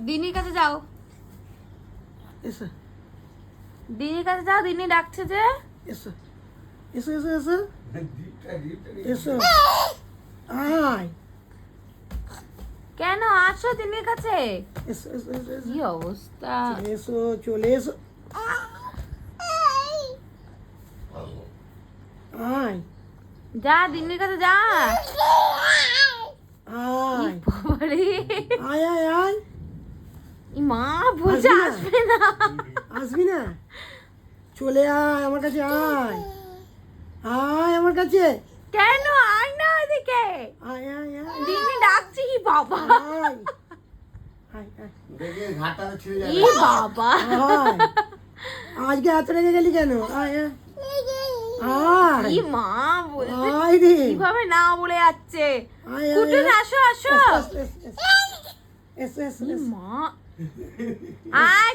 দিনির কাছে যাও, এসো দিনির কাছে যাও, দিনি ডাকছে যে। এসো এসো এসো এসো এসো আয় কেন আসো দিনির কাছে? এসো এসো এসো এসো কি অবস্থা! এসো চলে এসো আয় যা দিনির কাছে যা। আয় বাবারে, আয় আয় আয় ই মা বলছে আসবি না? আসবে না। আসবি না চলে আয় আমার কাছে আয় আয় আমার কাছে কেন আয় না এদিকে, আয় আয় আয় দিনি ডাকছি। কি বাবা, আয় আয় আয় দেখে ঘাটটা ছিঁড়ে যাবে। ই বাবা, আয় আজকে হাত রেখে গেলি কেন আয় আয় আয় ই মা বলছে আয় রে কিভাবে না বলে যাচ্ছে। আয় আয় কুটুন আসো আসো। এসো এসো এসো ই এসো মা, আয়